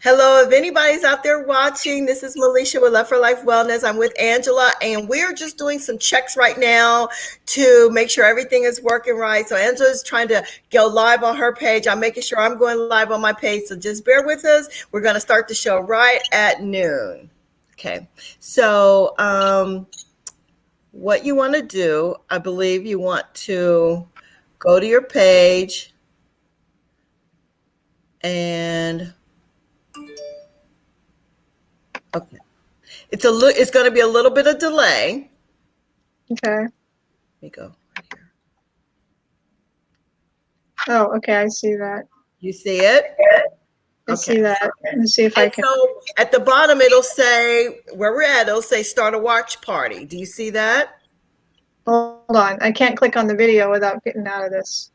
Hello, if anybody's out there watching, this is Melisha with Love for Life Wellness. I'm with Angela, and we're just doing some checks right now to make sure everything is working right. So Angela's trying to go live on her page. I'm making sure I'm going live on my page. So just bear with us. We're going to start the show right at noon. Okay. So what you want to do, I believe you want to go to your page and okay. It's going to be a little bit of delay. Okay. Let me go right here. Oh, okay. I see that. You see it? I Okay. see that. Let me see if I And can. so at the bottom, it'll say where we're at. It'll say start a watch party. Do you see that? Hold on. I can't click on the video without getting out of this.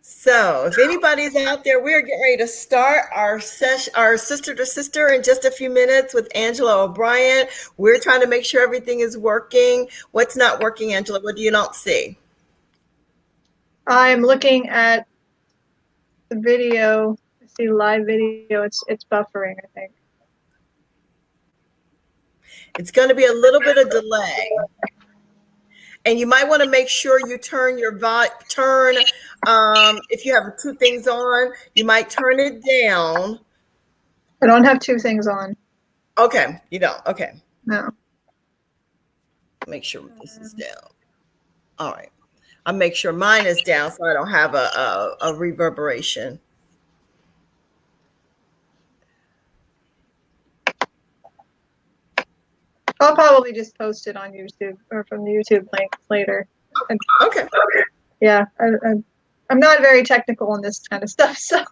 So if anybody's out there, we're getting ready to start our session, our sister to sister in just a few minutes with Angela O'Brien. We're trying to make sure everything is working. What's not working, Angela? What do you not see? I'm looking at the video. I see live video. It's buffering, I think. It's going to be a little bit of delay. And you might want to make sure you turn if you have two things on, you might turn it down. I don't have two things on. Okay, you don't. Okay, No. make sure this is down. All right, I'll make sure mine is down so I don't have a reverberation. I'll probably just post it on YouTube or from the YouTube link later. Okay. Yeah. I'm not very technical in this kind of stuff, so.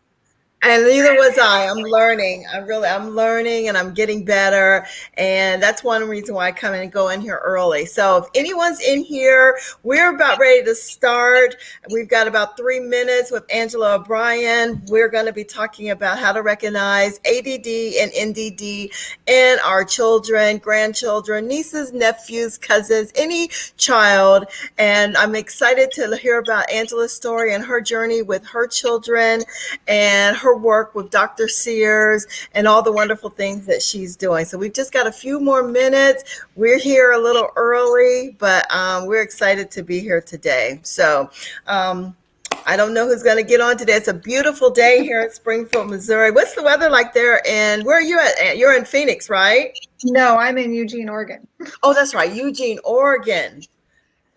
And neither was I. I'm learning. I'm learning and I'm getting better. And that's one reason why I come in and go in here early. So if anyone's in here, we're about ready to start. We've got about 3 minutes with Angela O'Brien. We're going to be talking about how to recognize ADD and NDD in our children, grandchildren, nieces, nephews, cousins, any child. And I'm excited to hear about Angela's story and her journey with her children and her work with Dr. Sears and all the wonderful things that she's doing. So we've just got a few more minutes. We're here a little early, but we're excited to be here today. So I don't know who's going to get on today. It's a beautiful day here in Springfield, Missouri. What's the weather like there? And where are you at? You're in Phoenix, right? No, I'm in Eugene, Oregon. Oh, that's right. Eugene, Oregon.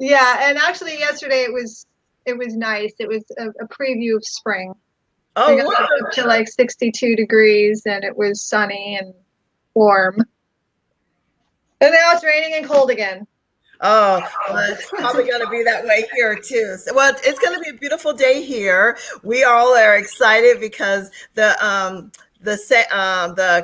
Yeah, and actually yesterday it was nice. It was a preview of spring. Oh, We got up to like 62 degrees and it was sunny and warm. And now it's raining and cold again. Oh, well, it's probably going to be that way here too. So, well, it's going to be a beautiful day here. We all are excited because the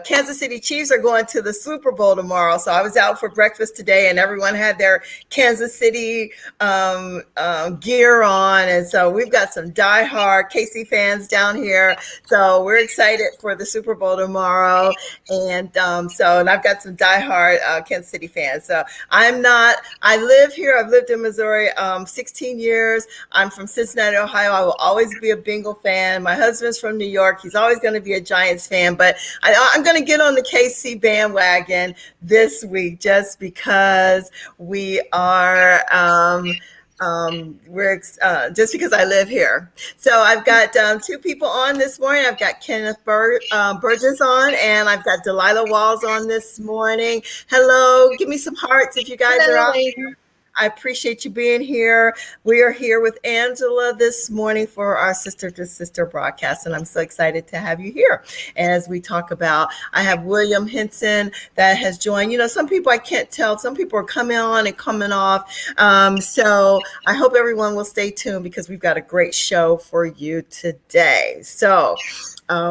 Kansas City Chiefs are going to the Super Bowl tomorrow. So I was out for breakfast today, and everyone had their Kansas City gear on, and so we've got some diehard KC fans down here. So we're excited for the Super Bowl tomorrow, and and I've got some diehard Kansas City fans. So I'm not. I live here. I've lived in Missouri 16 years. I'm from Cincinnati, Ohio. I will always be a Bengal fan. My husband's from New York. He's always going to be a Giants fan, but I'm going to get on the KC bandwagon this week just because we are. Just because I live here. So I've got two people on this morning. I've got Kenneth Burgess on, and I've got Delilah Walls on this morning. Hello, give me some hearts if you guys are out there. I appreciate you being here. We are here with Angela this morning for our Sister to Sister broadcast, and I'm so excited to have you here. As we talk about, I have William Henson that has joined. You know, some people I can't tell. Some people are coming on and coming off. So I hope everyone will stay tuned because we've got a great show for you today. So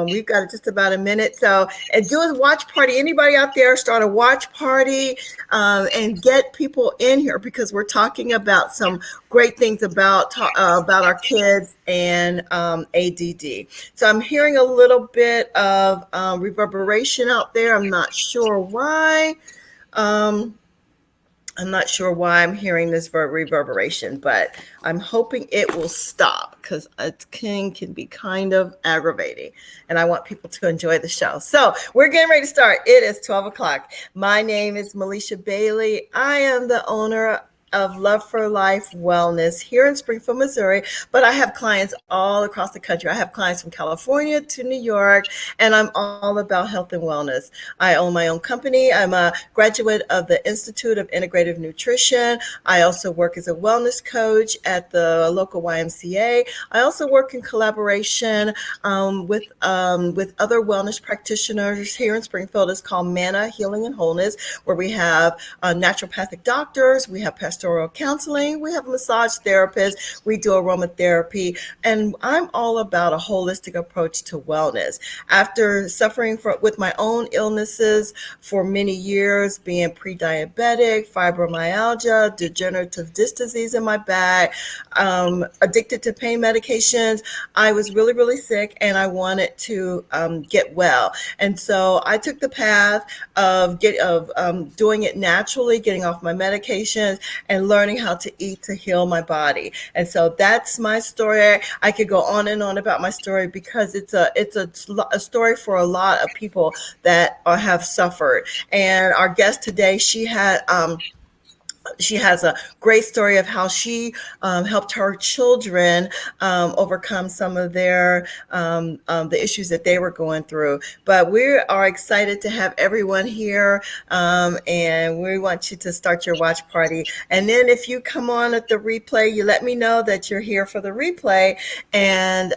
we've got just about a minute. So, and do a watch party. Anybody out there start a watch party and get people in here because we're talking about some great things about our kids and ADD. So I'm hearing a little bit of reverberation out there. I'm not sure why. I'm not sure why I'm hearing this reverberation, but I'm hoping it will stop because it can be kind of aggravating. And I want people to enjoy the show. So we're getting ready to start. It is 12 o'clock. My name is Melisha Bailey. I am the owner of Love for Life Wellness here in Springfield, Missouri, but I have clients all across the country. I have clients from California to New York, and I'm all about health and wellness. I own my own company. I'm a graduate of the Institute of Integrative Nutrition. I also work as a wellness coach at the local YMCA. I also work in collaboration with other wellness practitioners here in Springfield. It's called Mana Healing and Wholeness, where we have naturopathic doctors, we have pastoral counseling, we have massage therapists, we do aromatherapy, and I'm all about a holistic approach to wellness. After suffering with my own illnesses for many years, being pre-diabetic, fibromyalgia, degenerative disc disease in my back, addicted to pain medications, I was really, really sick and I wanted to get well. And so I took the path of doing it naturally, getting off my medications and learning how to eat to heal my body. And so that's my story. I could go on and on about my story because it's a story for a lot of people that have suffered. And our guest today, she has a great story of how she helped her children overcome some of the issues that they were going through. But we are excited to have everyone here, and we want you to start your watch party. And then if you come on at the replay, you let me know that you're here for the replay, and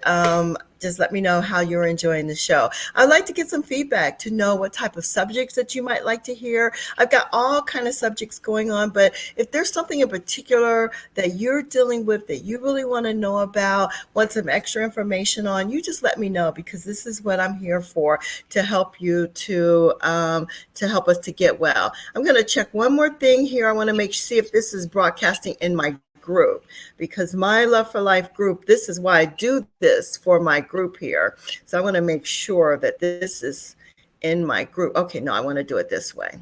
just let me know how you're enjoying the show. I'd like to get some feedback to know what type of subjects that you might like to hear. I've got all kind of subjects going on, but if there's something in particular that you're dealing with that you really want to know about, want some extra information on, you just let me know, because this is what I'm here for, to help you to help us to get well. I'm going to check one more thing here. I want to see if this is broadcasting in my group, because my Love for Life group, this is why I do this for my group here. So I want to make sure that this is in my group. Okay, no, I want to do it this way.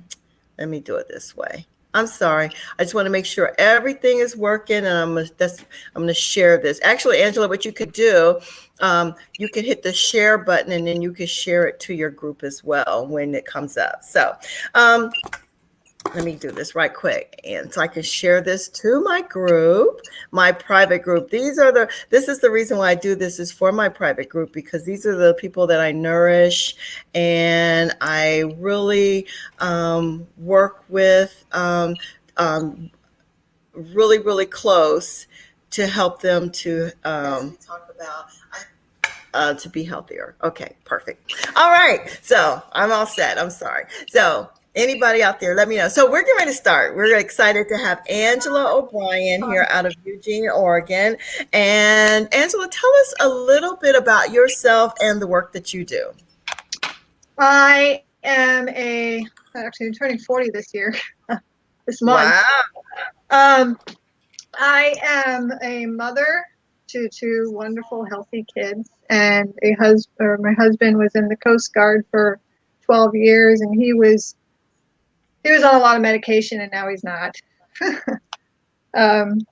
Let me do it this way. I'm sorry. I just want to make sure everything is working, and I'm going to share this. Actually, Angela, what you could do, you can hit the share button, and then you can share it to your group as well when it comes up. So let me do this right quick, and so I can share this to my group, my private group. This is the reason why I do this, is for my private group, because these are the people that I nourish and I really work with really, really close to help them to talk about to be healthier. Okay, perfect. All right, so I'm all set. I'm sorry. So anybody out there, let me know. So we're getting ready to start. We're excited to have Angela O'Brien here out of Eugene, Oregon. And Angela, tell us a little bit about yourself and the work that you do. I am actually I'm turning 40 this year, this month. Wow. I am a mother to two wonderful, healthy kids, and my husband was in the Coast Guard for 12 years, and he was on a lot of medication, and now he's not. I'm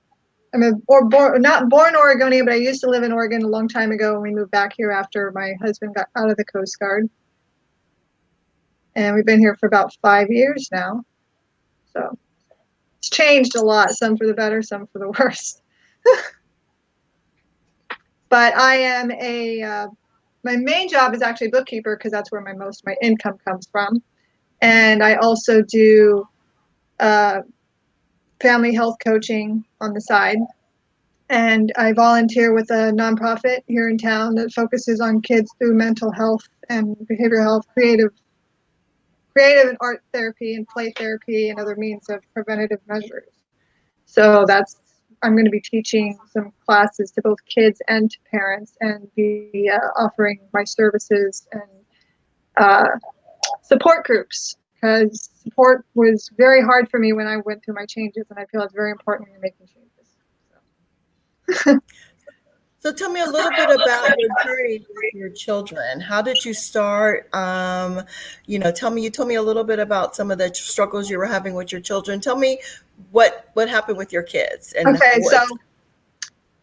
not born Oregonian, but I used to live in Oregon a long time ago, and we moved back here after my husband got out of the Coast Guard. And we've been here for about 5 years now. So it's changed a lot, some for the better, some for the worse. But I am my main job is actually bookkeeper, because that's where most of my income comes from. And I also do family health coaching on the side. And I volunteer with a nonprofit here in town that focuses on kids through mental health and behavioral health, creative and art therapy and play therapy and other means of preventative measures. So I'm going to be teaching some classes to both kids and to parents, and be offering my services and support groups, because support was very hard for me when I went through my changes, and I feel it's very important when you're making changes. So tell me a little bit about your journey with your children. How did you start? You told me a little bit about some of the struggles you were having with your children. Tell me what happened with your kids and Okay, so what?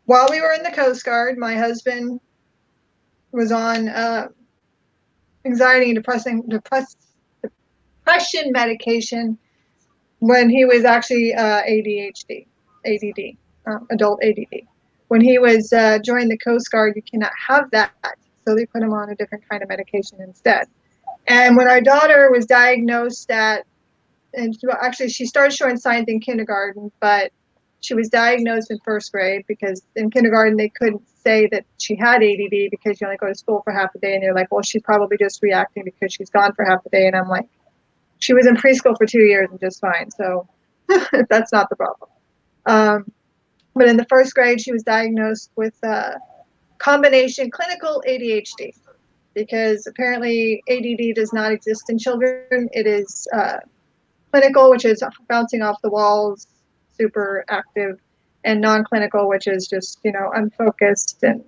while we were in the Coast Guard, my husband was on anxiety and depression medication when he was actually ADHD, ADD, adult ADD. When he was joined the Coast Guard, you cannot have that, so they put him on a different kind of medication instead. And when our daughter was diagnosed at, and actually she started showing signs in kindergarten, but she was diagnosed in first grade because in kindergarten they couldn't say that she had ADD because you only go to school for half a day, and they're like, well, she's probably just reacting because she's gone for half a day. And I'm like, she was in preschool for 2 years and just fine, so that's not the problem. Um, but in the first grade, she was diagnosed with combination clinical ADHD because apparently ADD does not exist in children. It is clinical, which is bouncing off the walls, super active, and non-clinical, which is just, unfocused and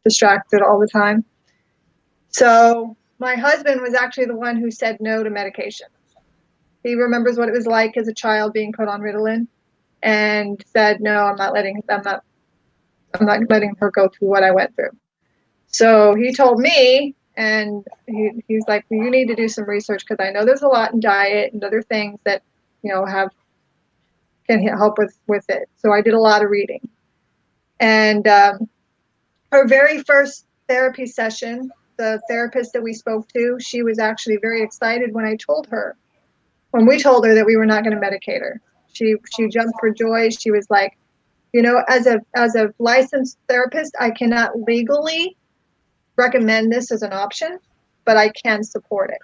distracted all the time. So my husband was actually the one who said no to medication. He remembers what it was like as a child being put on Ritalin and said, no, I'm not letting her go through what I went through. So he told me, and he's like, well, you need to do some research because I know there's a lot in diet and other things that, have can help with it. So I did a lot of reading. And her very first therapy session, the therapist that we spoke to, she was actually very excited when we told her that we were not going to medicate her. She jumped for joy. She was like, as a licensed therapist, I cannot legally recommend this as an option, but I can support it.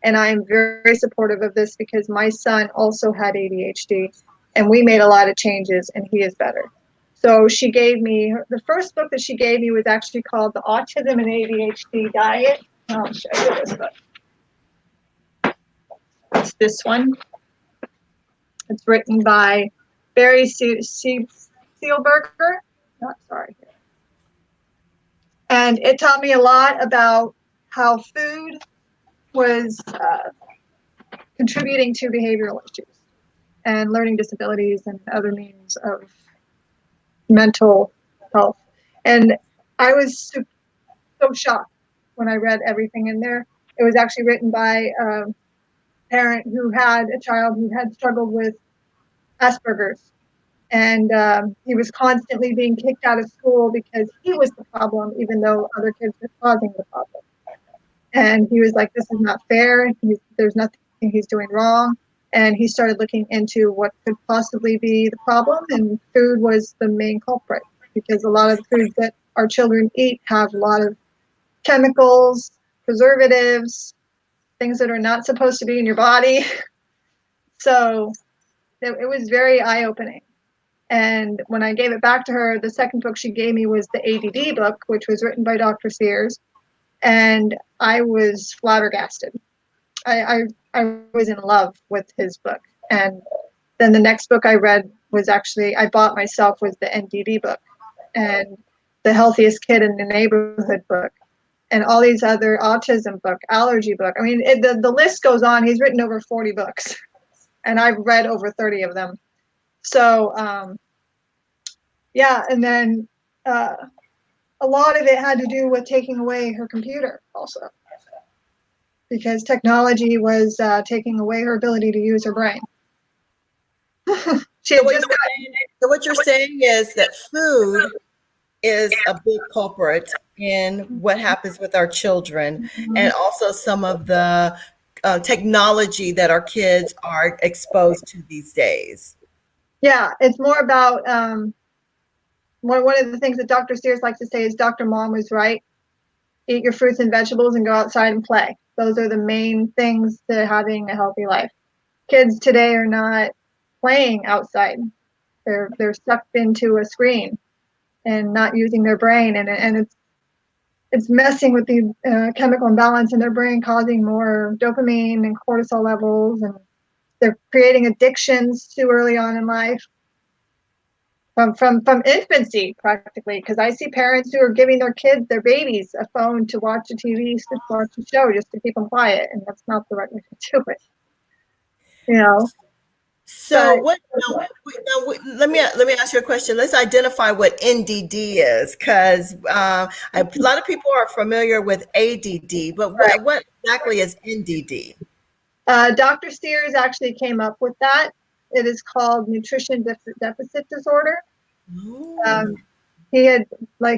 And I am very supportive of this because my son also had ADHD and we made a lot of changes and he is better. So she gave me, the first book that she gave me was actually called The Autism and ADHD Diet. I'll show you this book. It's this one. It's written by Barry Seelberger. Sorry. And it taught me a lot about how food was contributing to behavioral issues and learning disabilities and other means of mental health. And I was so shocked when I read everything in there. It was actually written by a parent who had a child who had struggled with Asperger's. And he was constantly being kicked out of school because he was the problem, even though other kids were causing the problem. And he was like, this is not fair. There's nothing he's doing wrong. And he started looking into what could possibly be the problem. And food was the main culprit because a lot of the foods that our children eat have a lot of chemicals, preservatives, things that are not supposed to be in your body. So it was very eye-opening. And when I gave it back to her, the second book she gave me was the ADD book, which was written by Dr. Sears. And I was flabbergasted. I was in love with his book. And then the next book I read was actually, I bought myself, was the NDD book and the Healthiest Kid in the Neighborhood book and all these other autism book, allergy book. I mean, the list goes on. He's written over 40 books and I've read over 30 of them. So, yeah. And then a lot of it had to do with taking away her computer also, because technology was taking away her ability to use her brain. She had just So what you're saying is that food is a big culprit in what happens with our children, and also some of the technology that our kids are exposed to these days. yeah, it's more about one of the things that Dr. Sears likes to say is Dr. Mom was right. Eat your fruits and vegetables and go outside and play. Those are the main things to having a healthy life. Kids today are not playing outside. They're sucked into a screen and not using their brain, and it's messing with the chemical imbalance in their brain, causing more dopamine and cortisol levels, and they're creating addictions too early on in life. From infancy, practically, because I see parents who are giving their kids, their babies, a phone to watch a TV, to watch a show, just to keep them quiet, and that's not the right way to do it. You know. So But what let me ask you a question. Let's identify what NDD is, because a lot of people are familiar with ADD, but what exactly is NDD? Dr. Sears actually came up with that. It is called nutrition deficit disorder. Oh, Um, he had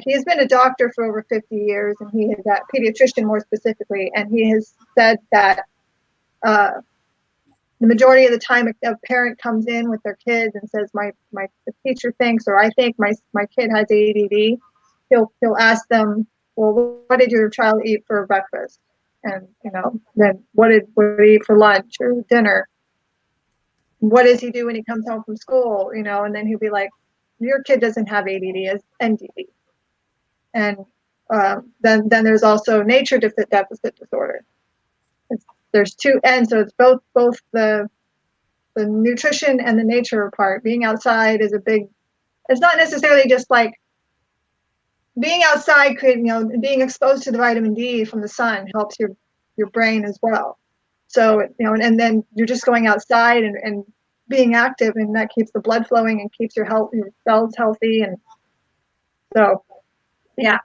he's been a doctor for over 50 years, and he is a pediatrician more specifically, and he has said that uh, the majority of the time a parent comes in with their kids and says my the teacher thinks, or I think my kid has ADD. He'll ask them, well, what did your child eat for breakfast, and then what did he eat for lunch or dinner, what does he do when he comes home from school, and then he'll be like, your kid doesn't have ADD, it's NDD. And then there's also nature deficit disorder. There's two ends, so it's both the nutrition and the nature part. Being outside is a big. It's not necessarily just like being outside. Being exposed to the vitamin D from the sun helps your brain as well. So and then you're just going outside and being active, and that keeps the blood flowing and keeps your cells healthy, and so yeah.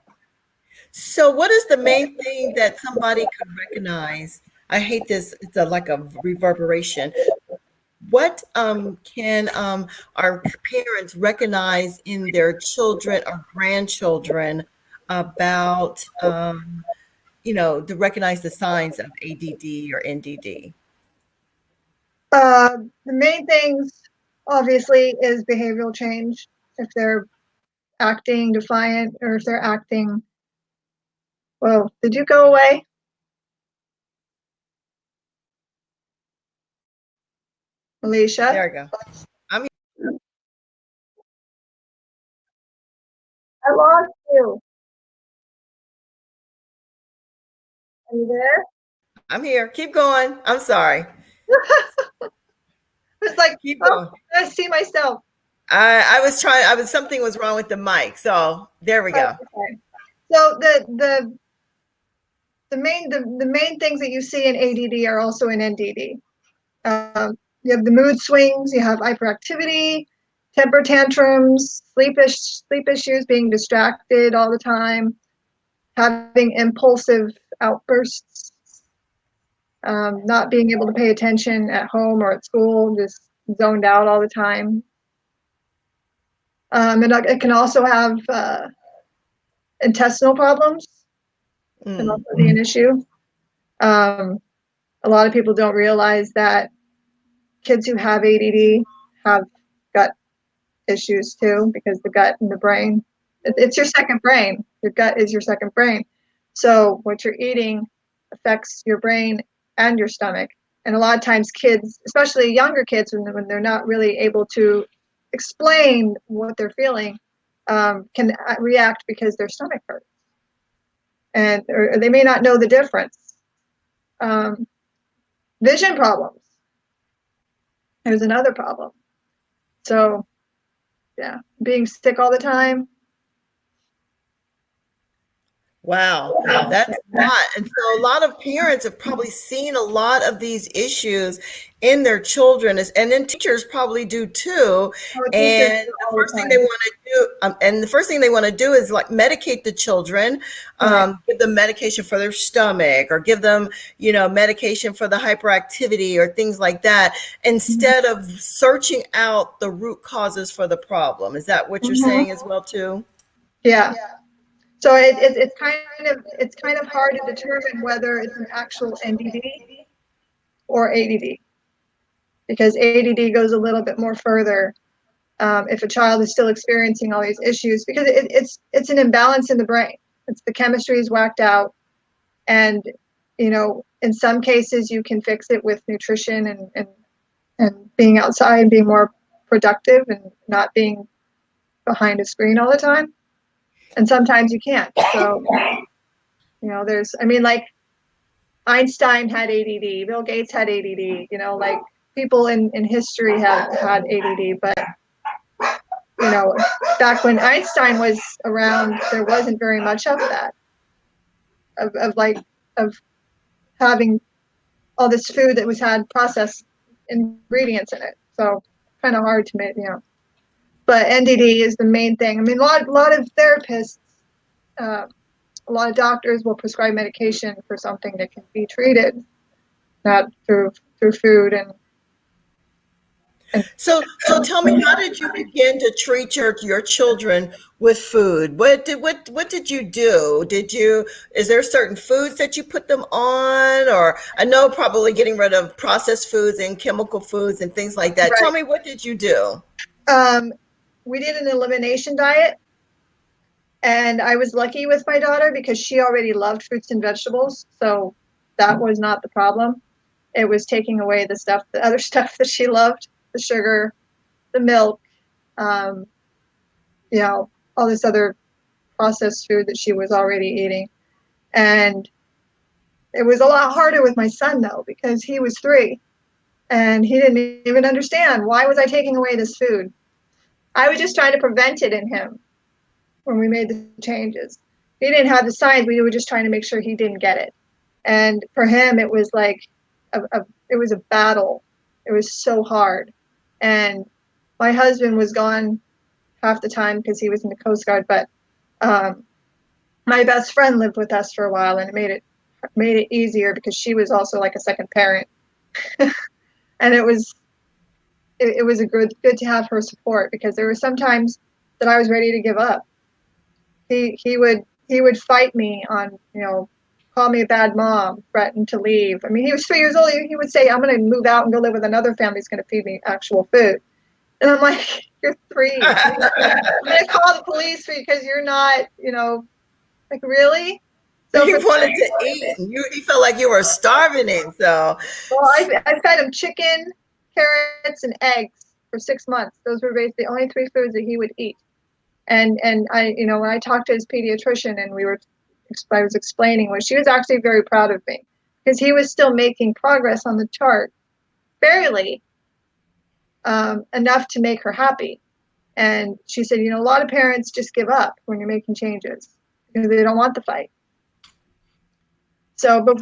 so what is the main thing that somebody could recognize? I hate this. It's like a reverberation. What can our parents recognize in their children or grandchildren about to recognize the signs of ADD or NDD? The main things obviously is behavioral change. If they're acting defiant, or if they're acting, well, did you go away, Alicia? There we go. I'm I lost you. Are you there? I'm here. Keep going. I'm sorry. It's like, Keep oh, going. I see myself. I was trying. Something was wrong with the mic. So there we Oh, go. okay. So the main things that you see in ADD are also in NDD. You have the mood swings, you have hyperactivity, temper tantrums, sleep issues, being distracted all the time, having impulsive outbursts, not being able to pay attention at home or at school, just zoned out all the time. And it can also have intestinal problems, can Mm. also be an issue. Um, a lot of people don't realize that kids who have ADD have gut issues too, because the gut and the brain, it's your second brain. Your gut is your second brain. So what you're eating affects your brain and your stomach. And a lot of times kids, especially younger kids, when they're not really able to explain what they're feeling, can react because their stomach hurts. And or they may not know the difference. Um, Vision problems. There's another problem. So yeah, being sick all the time. Wow, that's a lot. And so a lot of parents have probably seen a lot of these issues in their children, and then teachers probably do too. Oh, teachers And do all the time. the first thing they want to do is like medicate the children, Right. give them medication for their stomach, or give them, medication for the hyperactivity or things like that, instead of searching out the root causes for the problem. Is that what you're Mm-hmm. saying as well too? Yeah. So it's kind of hard to determine whether it's an actual NDD or ADD, because ADD goes a little bit more further. If a child is still experiencing all these issues, because it's an imbalance in the brain. It's the chemistry is whacked out, and in some cases you can fix it with nutrition and being outside, being more productive, and not being behind a screen all the time. And sometimes you can't. So like Einstein had ADD, Bill Gates had ADD, like people in history have had ADD, but you know, back when Einstein was around, there wasn't very much of that, of having all this food that was had processed ingredients in it. So kind of hard to make, But NDD is the main thing. I mean, a lot of therapists, uh, a lot of doctors will prescribe medication for something that can be treated, not through food and So tell me, how did you begin to treat your children with food? What did you do? Is there certain foods that you put them on, or I know probably getting rid of processed foods and chemical foods and things like that. Tell right. me, what did you do? We did an elimination diet, and I was lucky with my daughter because she already loved fruits and vegetables, so that was not the problem. It was taking away the other stuff that she loved, the sugar, the milk, um, all this other processed food that she was already eating. And it was a lot harder with my son though, because he was 3 and he didn't even understand, why was I taking away this food? I was just trying to prevent it in him when we made the changes. He didn't have the signs. We were just trying to make sure he didn't get it. And for him, it was like it was a battle. It was so hard. And my husband was gone half the time because he was in the Coast Guard, but um, my best friend lived with us for a while, and it made it easier because she was also like a second parent, and it was a good to have her support, because there were some times that I was ready to give up. He would fight me on, call me a bad mom, threaten to leave. I mean, he was 3 years old. He would say, "I'm going to move out and go live with another family who's going to feed me actual food." And I'm like, "You're 3. I'm going to call the police because you're not, like, really?" So He for wanted to eat, and he felt like you were starving him. So, well, I fed him chicken, carrots, and eggs for 6 months. Those were basically the only 3 foods that he would eat. And I, when I talked to his pediatrician and I was explaining, she was actually very proud of me, because he was still making progress on the chart, barely enough to make her happy. And she said, a lot of parents just give up when you're making changes because they don't want the fight. So, but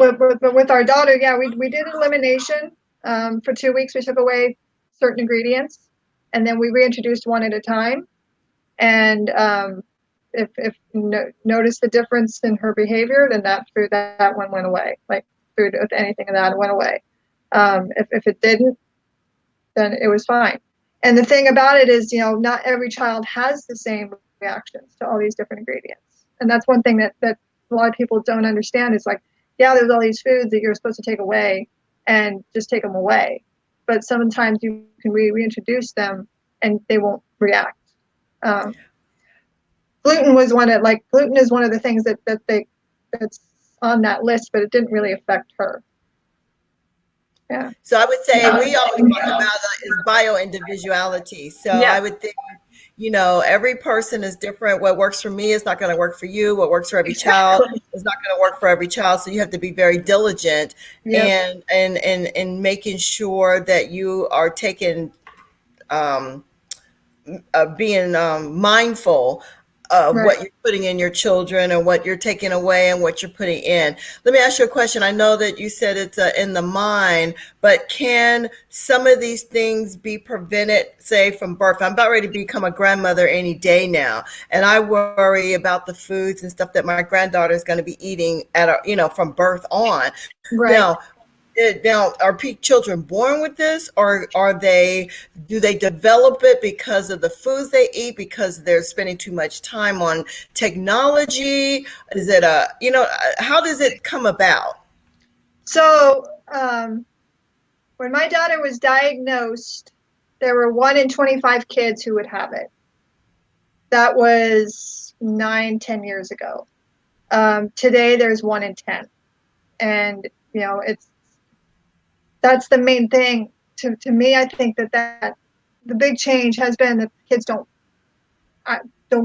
with our daughter, yeah, we did elimination for 2 weeks. We took away certain ingredients, and then we reintroduced one at a time. And if noticed the difference in her behavior, then that one went away. Like food with anything of that went away. If it didn't, then it was fine. And the thing about it is, not every child has the same reactions to all these different ingredients. And that's one thing that a lot of people don't understand, is like, yeah, there's all these foods that you're supposed to take away, and just take them away. But sometimes you can reintroduce them and they won't react. Um, gluten is one of the things that's on that list, but it didn't really affect her. Yeah. so I would say we always talk about is bio individuality. So Yeah. I would think, every person is different. What works for me is not going to work for you. What works for every child Exactly. is not going to work for every child. So you have to be very diligent Yep. and making sure that you are taking being mindful of Right. what you're putting in your children and what you're taking away and what you're putting in. Let me ask you a question. I know that you said it's in the mind, but can some of these things be prevented, say, from birth? I'm about ready to become a grandmother any day now, and I worry about the foods and stuff that my granddaughter is going to be eating from birth on. Right. Now, are children born with this, or do they develop it because of the foods they eat, because they're spending too much time on technology? Is it how does it come about? So when my daughter was diagnosed, there were 1 in 25 kids who would have it. That was 9, 10 years ago. Today there's 1 in 10, and that's the main thing. To me, I think that the big change has been that kids don't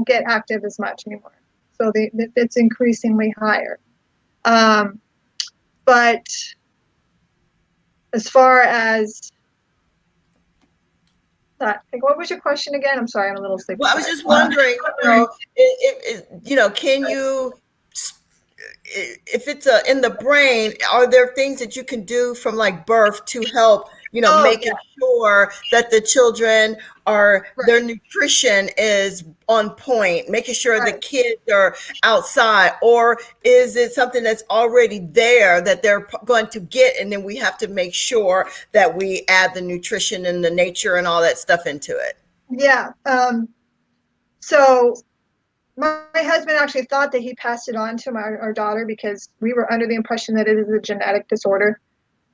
get active as much anymore. So it's increasingly higher. Um, but as far as that, what was your question again? I'm sorry, I'm a little sick Well, I was today. just wondering, can you, if it's in the brain, are there things that you can do from like birth to help, Oh yeah, making sure that the children are, their right, nutrition is on point, making sure the right. kids are outside, or is it something that's already there that they're going to get, and then we have to make sure that we add the nutrition and the nature and all that stuff into it? Yeah. So my husband actually thought that he passed it on to our daughter because we were under the impression that it is a genetic disorder.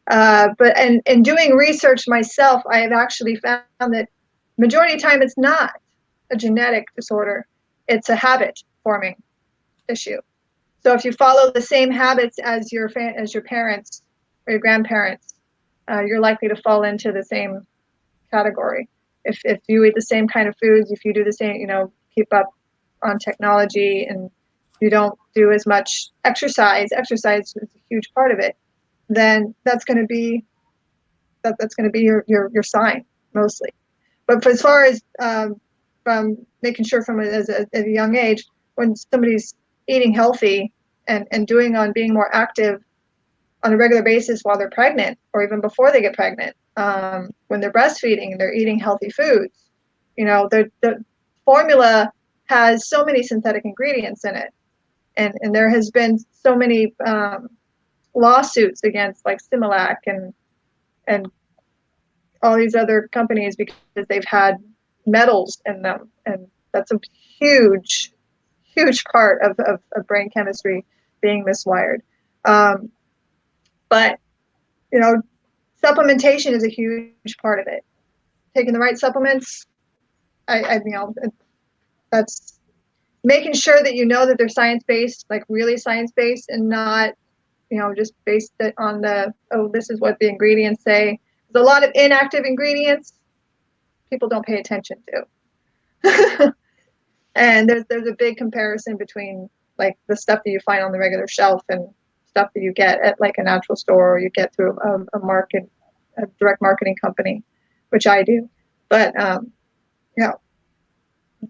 But in doing research myself, I have actually found that majority of the time it's not a genetic disorder. It's a habit forming issue. So if you follow the same habits as your parents or your grandparents, you're likely to fall into the same category. If you eat the same kind of foods, if you do the same, keep up on technology, and you don't do as much exercise is a huge part of it, then that's going to be your sign mostly. But for, as far as from making sure from at a young age, when somebody's eating healthy and doing on being more active on a regular basis while they're pregnant or even before they get pregnant, when they're breastfeeding and they're eating healthy foods, the formula has so many synthetic ingredients in it, and there has been so many lawsuits against like Similac and all these other companies because they've had metals in them, and that's a huge part of brain chemistry being miswired. Um, but you know, supplementation is a huge part of it. Taking the right supplements, that's making sure that that they're science based, like really science based, and not just based it on this is what the ingredients say. There's a lot of inactive ingredients people don't pay attention to. And there's a big comparison between like the stuff that you find on the regular shelf and stuff that you get at like a natural store or you get through a direct marketing company, which I do. But you know,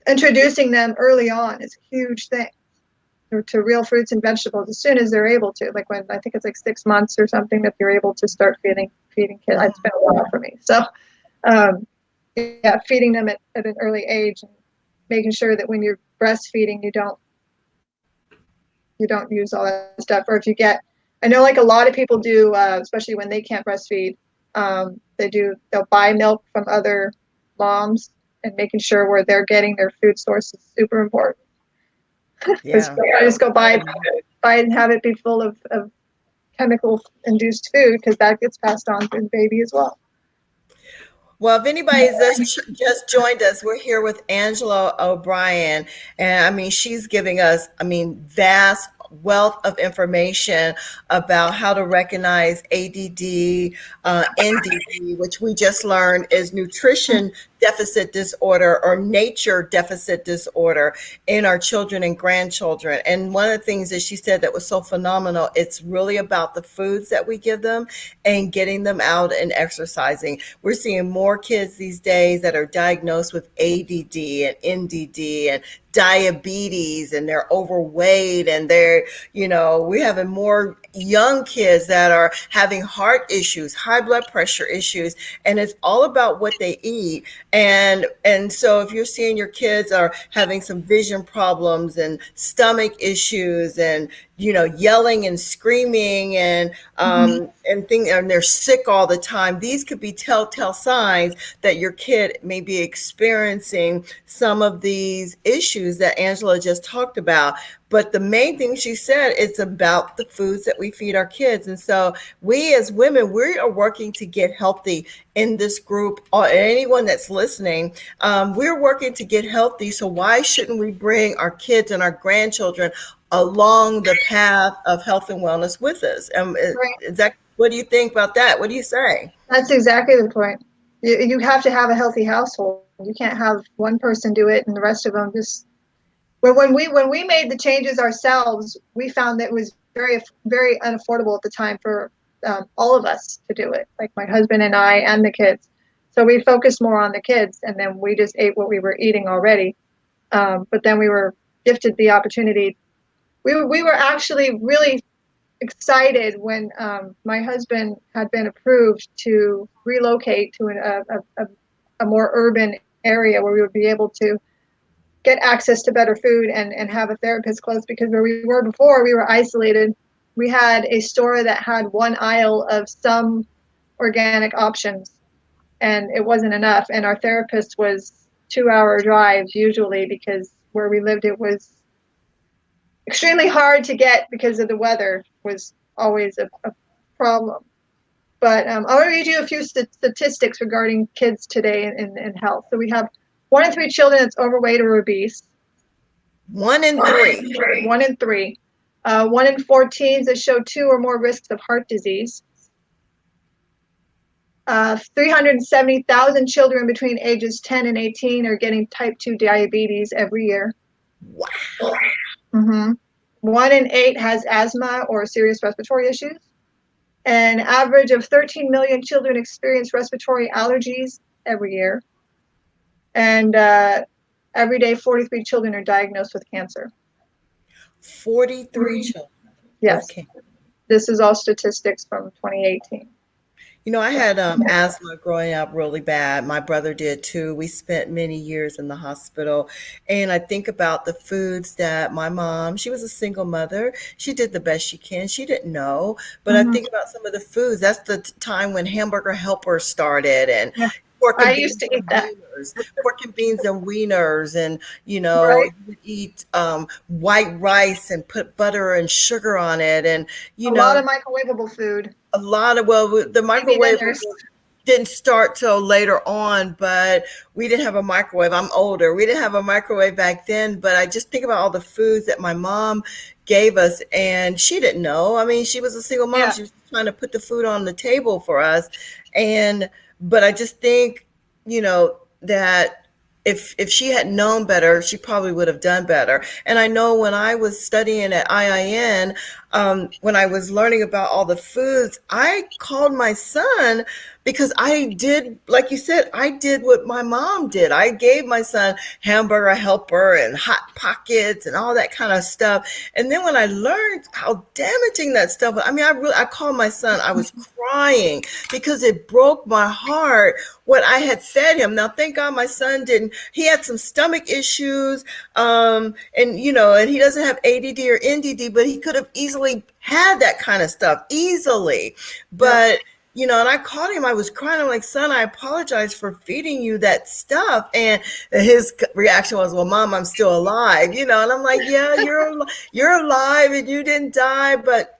introducing them early on is a huge thing to real fruits and vegetables as soon as they're able to. Like when I think it's like 6 months or something that you're able to start feeding kids. It's been a while for me. So um, yeah, feeding them at an early age and making sure that when you're breastfeeding, you don't use all that stuff. Or if you get, I know like a lot of people do, especially when they can't breastfeed, they'll buy milk from other moms, and making sure where they're getting their food source is super important. Because Yeah. I just go buy and have it be full of chemical induced food because that gets passed on to the baby as well. Well, if anybody's just joined us, we're here with Angela O'Brien. And I mean, she's giving us, vast wealth of information about how to recognize ADD, NDD, which we just learned is nutrition deficit disorder or nature deficit disorder in our children and grandchildren. And one of the things that she said that was so phenomenal, it's really about the foods that we give them and getting them out and exercising. We're seeing more kids these days that are diagnosed with ADD and NDD and diabetes, and they're overweight, and we're having more young kids that are having heart issues, high blood pressure issues, and it's all about what they eat. And so if you're seeing your kids are having some vision problems and stomach issues and yelling and screaming and they're sick all the time, these could be telltale signs that your kid may be experiencing some of these issues that Angela just talked about. But the main thing she said, it's about the foods that we feed our kids. And so we as women, we are working to get healthy in this group, or anyone that's listening. We're working to get healthy. So why shouldn't we bring our kids and our grandchildren along the path of health and wellness with us? Right. What do you think about that? What do you say? That's exactly the point. You have to have a healthy household. You can't have one person do it and the rest of them just. When we made the changes ourselves, we found that it was very unaffordable at the time for all of us to do it, like my husband and I and the kids. So we focused more on the kids, and then we just ate what we were eating already. But then we were gifted the opportunity. We were actually really excited when my husband had been approved to relocate to a more urban area where we would be able to get access to better food and have a therapist close, because where we were before, we were isolated. We had a store that had one aisle of some organic options, and it wasn't enough. And our therapist was 2-hour drives usually, because where we lived, it was extremely hard to get because of the weather was always a problem. But I'll read you a few statistics regarding kids today in health. So we have 1 in 3 children that's overweight or obese. 1 in 3. 1 in 3. 1 in 4 teens that show 2 or more risks of heart disease. 370,000 children between ages 10 and 18 are getting type 2 diabetes every year. Wow. Mm-hmm. 1 in 8 has asthma or serious respiratory issues. An average of 13 million children experience respiratory allergies every year. And every day, 43 children are diagnosed with cancer. 43 children with Yes. cancer. This is all statistics from 2018. I had asthma growing up really bad. My brother did too. We spent many years in the hospital. And I think about the foods that my mom, she was a single mother. She did the best she can. She didn't know. But I Mm-hmm. think about some of the foods. That's the time when hamburger helper started and Yeah. pork I and used beans to eat and that. wieners, pork and beans and wieners. And, Right. you would eat white rice and put butter and sugar on it. And, A lot of microwavable food. a lot of, well, the Easy microwave dinners. didn't start till later on, but we didn't have a microwave. I'm older. We didn't have a microwave back then, but I just think about all the foods that my mom gave us, and she didn't know. I mean, she was a single mom. Yeah. She was trying to put the food on the table for us. But I just think, that if she had known better, she probably would have done better. And I know when I was studying at IIN, when I was learning about all the foods, I called my son because I did, like you said, I did what my mom did. I gave my son hamburger helper and hot pockets and all that kind of stuff. And then when I learned how damaging that stuff was, I mean, I called my son. I was crying because it broke my heart what I had fed him. Now, thank God my son didn't. He had some stomach issues, and he doesn't have ADD or NDD, but he could have easily had that kind of stuff easily. But and I called him. I was crying. I'm like, son, I apologize for feeding you that stuff. And his reaction was, well, Mom, I'm still alive. And I'm like, yeah, you're alive and you didn't die, but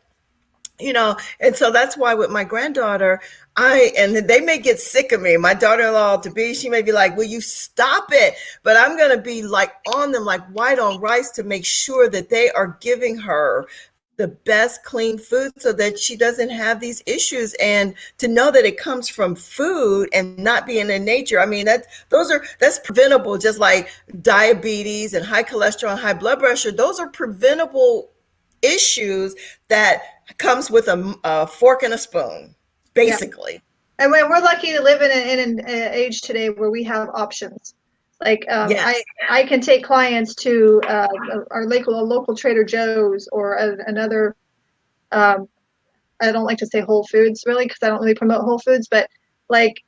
and so that's why with my granddaughter, and they may get sick of me. My daughter-in-law to be, she may be like, will you stop it? But I'm going to be like on them, like white on rice, to make sure that they are giving her the best clean food so that she doesn't have these issues, and to know that it comes from food and not being in nature. I mean, that's preventable, just like diabetes and high cholesterol and high blood pressure. Those are preventable issues that comes with a fork and a spoon, basically. Yeah. And we're lucky to live in an age today where we have options. Like Yes. I can take clients to our local Trader Joe's or another. I don't like to say Whole Foods really, because I don't really promote Whole Foods, but like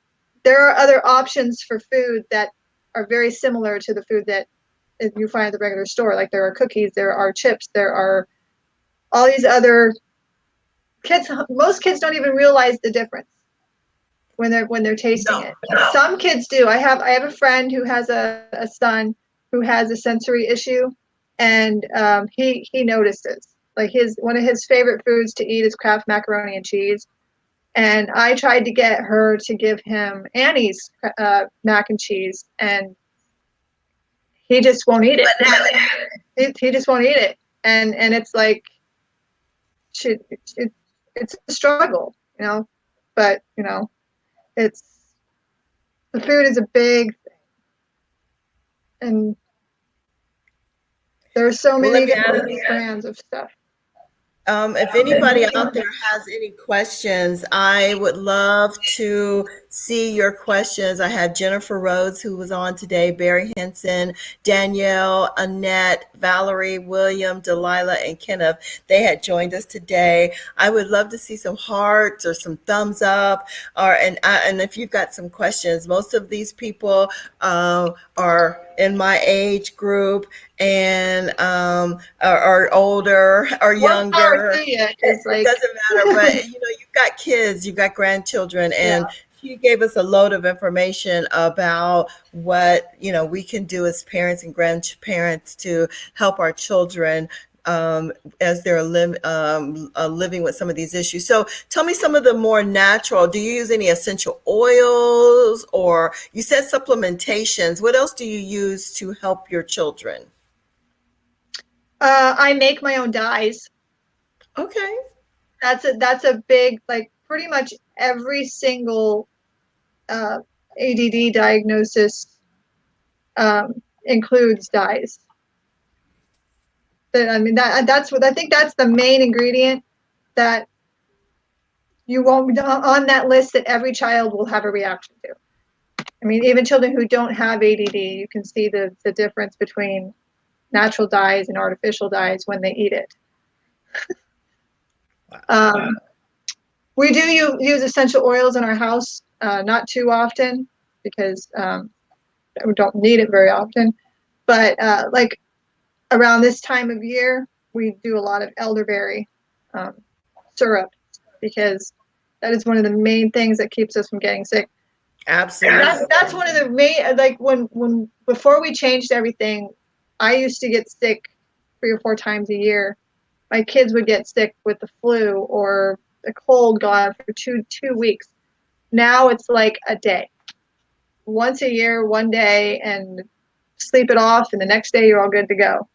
there are other options for food that are very similar to the food that you find at the regular store. Like there are cookies, there are chips, there are all these other kids. Most kids don't even realize the difference when they're tasting No. it. Some kids do. I have a friend who has a son who has a sensory issue, and he notices. Like one of his favorite foods to eat is Kraft macaroni and cheese. And I tried to get her to give him Annie's mac and cheese, and he just won't eat it. He just won't eat it, and it's like it's a struggle, but it's the food is a big thing, and there are so many different brands of stuff. If anybody out there has any questions, I would love to see your questions. I have Jennifer Rhodes, who was on today, Barry Henson, Danielle, Annette, Valerie, William, Delilah, and Kenneth. They had joined us today. I would love to see some hearts or some thumbs up, or and if you've got some questions. Most of these people are in my age group and are older or More power younger. to you, because It like, doesn't matter, but you've got kids, you've got grandchildren, yeah, and she gave us a load of information about what we can do as parents and grandparents to help our children as they're living with some of these issues. So tell me some of the more natural. Do you use any essential oils, or you said supplementations? What else do you use to help your children? I make my own dyes. Okay. That's a big, like, pretty much every single uh, ADD diagnosis includes dyes. I mean, that's what I think, that's the main ingredient that you won't on that list that every child will have a reaction to. I mean, even children who don't have ADD, you can see the difference between natural dyes and artificial dyes when they eat it. Um, we do use essential oils in our house, not too often because we don't need it very often. But like around this time of year, we do a lot of elderberry um, syrup because that is one of the main things that keeps us from getting sick. Absolutely. That's one of the main, like, when before we changed everything, I used to get sick 3 or 4 times a year. My kids would get sick with the flu or a cold, gone for two weeks. Now it's like a day, once a year, one day, and sleep it off, and the next day you're all good to go.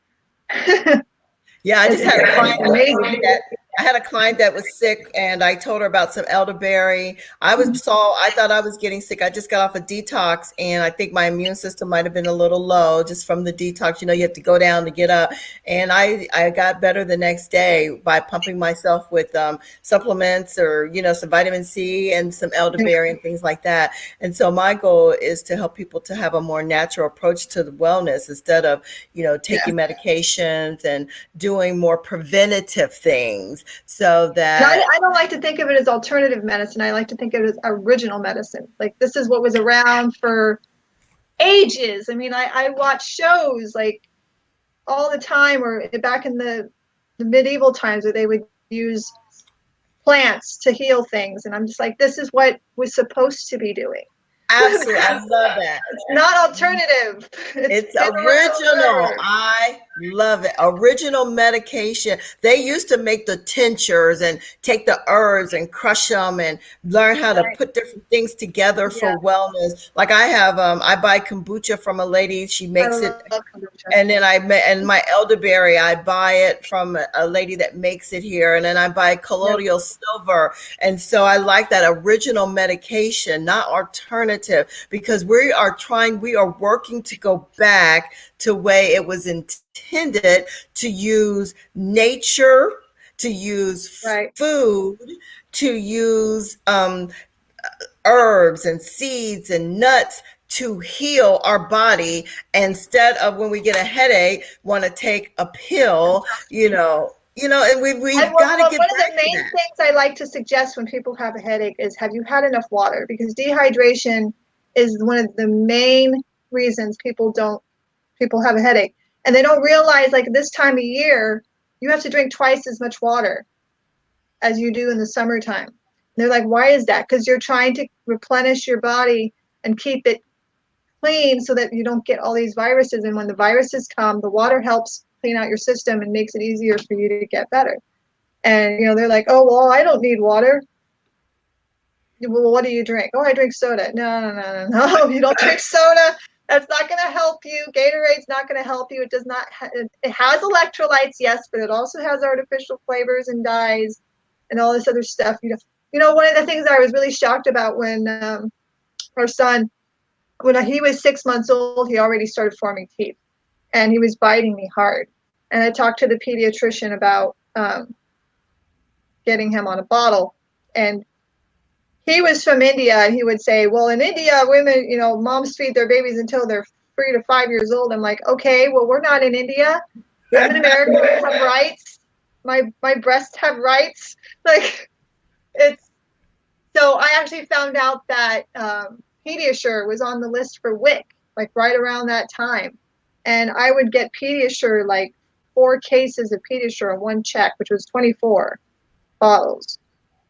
Yeah, I just had a client It's this week amazing. that I had a client that was sick, and I told her about some elderberry. I thought I was getting sick. I just got off a detox, and I think my immune system might have been a little low just from the detox. You have to go down to get up, and I got better the next day by pumping myself with supplements, or some vitamin C and some elderberry and things like that. And so my goal is to help people to have a more natural approach to the wellness instead of Yeah. taking medications and doing more preventative things so No, that I don't like to think of it as alternative medicine. I like to think of it as original medicine. Like, this is what was around for ages. I mean, I watch shows like all the time, or back in the medieval times, where they would use plants to heal things, and I'm just like, this is what we're supposed to be doing. absolutely, I love that. It's not alternative. It's It's been around original. forever. I love it. Original medication. They used to make the tinctures and take the herbs and crush them and learn how to Right. put different things together Yeah, for wellness. Like I buy kombucha from a lady. She I makes it. love kombucha. And then my elderberry, I buy it from a lady that makes it here. And then I buy Yep. colloidal silver. And so I like that original medication, not alternative, because we are working to go back to way it was intended, to use nature, to use Right. food, to use herbs and seeds and nuts to heal our body, instead of when we get a headache want to take a pill, and And we've got to one get of the back to main that. things I like to suggest when people have a headache is, have you had enough water? Because dehydration is one of the main reasons people have a headache. And they don't realize, like, this time of year, you have to drink twice as much water as you do in the summertime. And they're like, why is that? Because you're trying to replenish your body and keep it clean so that you don't get all these viruses. And when the viruses come, the water helps clean out your system and makes it easier for you to get better. And they're like, oh, well, I don't need water. Well, what do you drink? Oh, I drink soda. No, no, no, no, no. You don't drink soda. That's not going to help you. Gatorade's not going to help you. It does not. It has electrolytes, yes, but it also has artificial flavors and dyes and all this other stuff. One of the things I was really shocked about when our son, when he was 6 months old, he already started forming teeth, and he was biting me hard. And I talked to the pediatrician about getting him on a bottle, and he was from India, and he would say, well, in India, women, moms feed their babies until they're 3 to 5 years old. I'm like, okay, well, we're not in India. I'm an American. I have rights. My breasts have rights. Like it's so. I actually found out that Pediasure was on the list for WIC, like right around that time, and I would get Pediasure like 4 cases of Pediasure on one check, which was 24 bottles,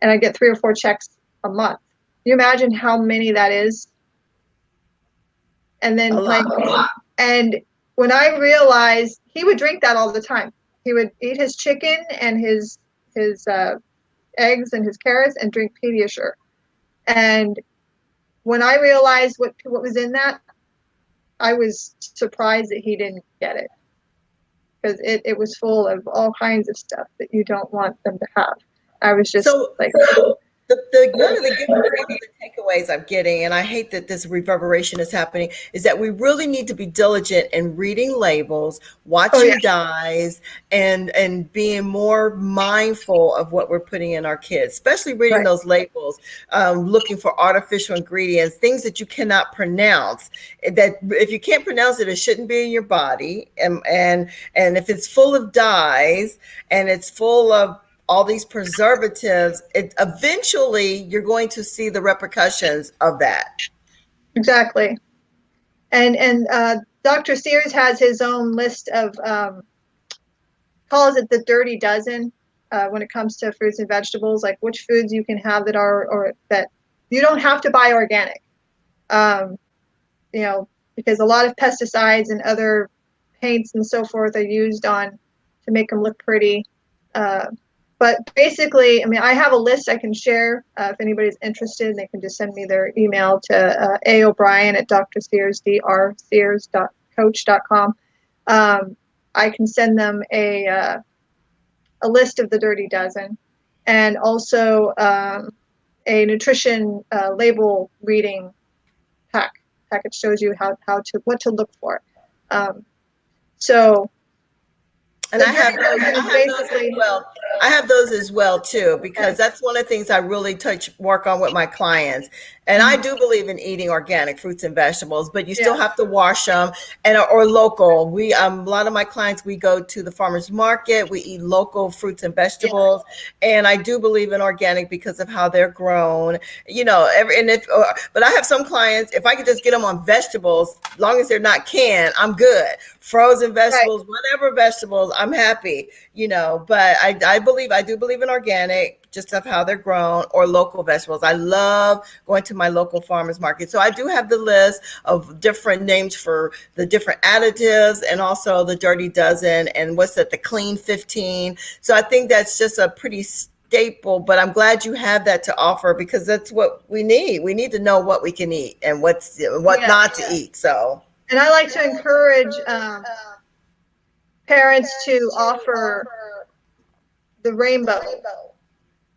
and I get 3 or 4 checks a month. Can you imagine how many that is? And A then lot. and when I realized he would drink that all the time, he would eat his chicken and his eggs and his carrots and drink Pediasure. And when I realized what was in that, I was surprised that he didn't get it because it was full of all kinds of stuff that you don't want them to have. I was just So like, the one of the good one of the takeaways I'm getting, and I hate that this reverberation is happening, is that we really need to be diligent in reading labels, oh yeah, watching dyes, and being more mindful of what we're putting in our kids, especially reading right, those labels, looking for artificial ingredients, things that you cannot pronounce. That if you can't pronounce it, it shouldn't be in your body, and if it's full of dyes and it's full of all these preservatives, it eventually you're going to see the repercussions of that. exactly. And Dr. Sears has his own list of calls it the dirty dozen when it comes to fruits and vegetables, like which foods you can have that are or that you don't have to buy organic. Um, you know, because a lot of pesticides and other paints and so forth are used on to make them look pretty. Uh, but basically, I mean, I have a list I can share if anybody's interested. They can just send me their email to O'Brien at drsears.coach.com. I can send them a list of the dirty dozen and also a nutrition label reading package shows you how to what to look for. Um, so And the I have dirty those. dozen I is have those as basically well. I have those as well too, okay. because that's one of the things I really work on with my clients. And I Mhm. do believe in eating organic fruits and vegetables, but you still Yeah, have to wash them and or local. We a lot of my clients, we go to the farmers market, we eat local fruits and yeah, vegetables, and I do believe in organic because of how they're grown. You know, every and if but I have some clients, if I could just get them on vegetables, long as they're not canned, I'm good. Frozen right. vegetables, whatever vegetables, I'm happy, you know. But I do believe in organic, just of how they're grown, or local vegetables. I love going to my local farmers market. So I do have the list of different names for the different additives, and also the dirty dozen, and what's that, the clean 15. So I think that's just a pretty staple, but I'm glad you have that to offer, because that's what we need. We need to know what we can eat and what Yeah, not to eat. So and I like to encourage parents to offer the rainbow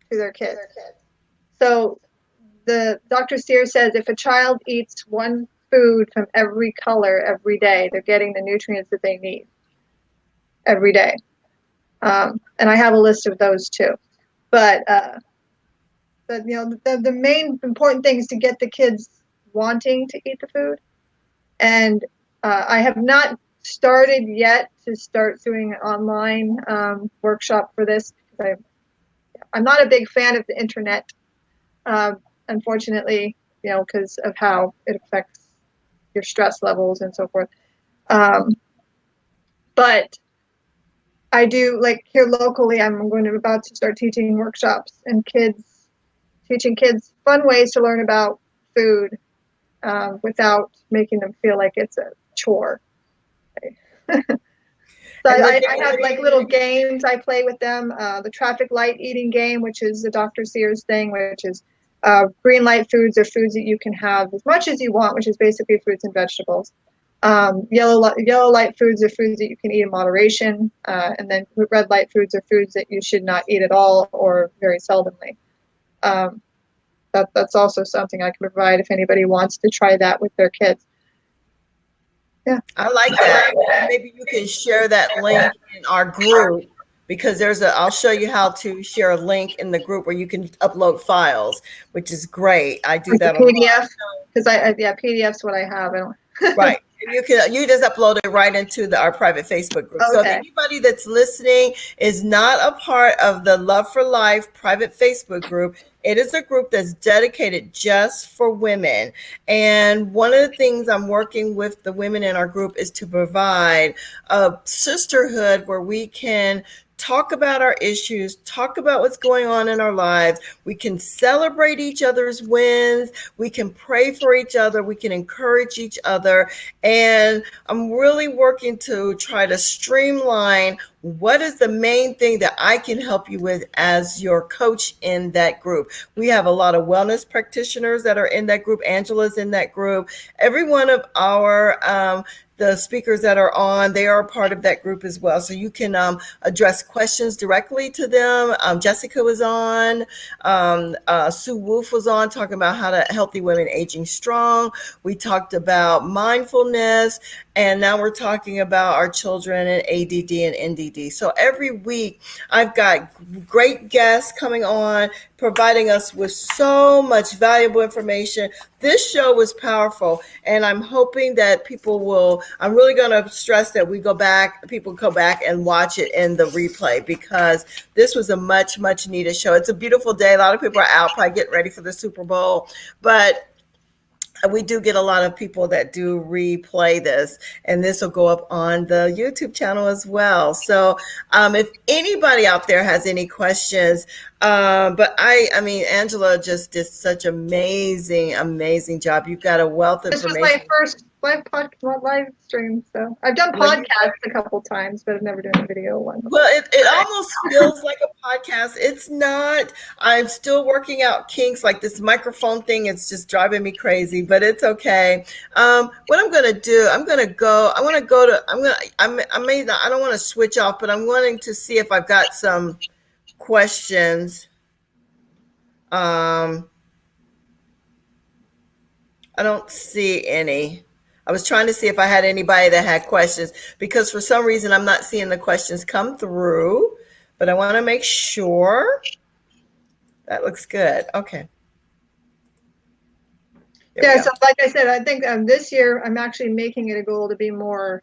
to their kids. So the Dr. Sears says if a child eats one food from every color every day, they're getting the nutrients that they need every day. And I have a list of those too. But the main important thing is to get the kids wanting to eat the food. And I have not started yet to start doing an online workshop for this because I'm not a big fan of the internet, um, unfortunately, because of how it affects your stress levels and so forth. Um, but I do like here locally. I'm going to about to start teaching workshops and teaching kids fun ways to learn about food without making them feel like it's a chore. So and I have like little games I play with them. The traffic light eating game, which is the Dr. Sears thing, which is green light foods are foods that you can have as much as you want, which is basically fruits and vegetables. Yellow light foods are foods that you can eat in moderation, and then red light foods are foods that you should not eat at all or very seldomly. Um, that's also something I can provide if anybody wants to try that with their kids. Yeah. I like that. And maybe you can share that link in our group, because I'll show you how to share a link in the group where you can upload files, which is great. I do Like the that a lot. PDF, because yeah, PDF's what I have. I don't. Right. You just upload it right into our private Facebook group. So if Okay. anybody that's listening is not a part of the Love for Life private Facebook group, it is a group that's dedicated just for women. And one of the things I'm working with the women in our group is to provide a sisterhood where we can talk about our issues, talk about what's going on in our lives. We can celebrate each other's wins. We can pray for each other. We can encourage each other. And I'm really working to try to streamline what is the main thing that I can help you with as your coach in that group. We have a lot of wellness practitioners that are in that group. Angela's in that group. Every one of our the speakers that are on, they are a part of that group as well. So you can address questions directly to them. Jessica was on. Sue Wolf was on talking about how to healthy women aging strong. We talked about mindfulness. And now we're talking about our children and ADD and NDD. So every week I've got great guests coming on, providing us with so much valuable information. This show was powerful, and I'm hoping that I'm really going to stress that people go back and watch it in the replay, because this was a much, much needed show. It's a beautiful day. A lot of people are out probably getting ready for the Super Bowl, but we do get a lot of people that do replay this, and this will go up on the YouTube channel as well. So if anybody out there has any questions, but I mean, Angela just did such amazing job. You've got a wealth of information. This was my first live stream, so I've done podcasts a couple times, but I've never done a video one. Well, it almost feels like a podcast. It's not. I'm still working out kinks, like this microphone thing. It's just driving me crazy, but it's okay. What I'm going to do, I don't want to switch off, but I'm wanting to see if I've got some questions. I don't see any. I was trying to see if I had anybody that had questions, because for some reason I'm not seeing the questions come through, but I want to make sure. That looks good. Okay. Yeah, so like I said, I think this year I'm actually making it a goal to be more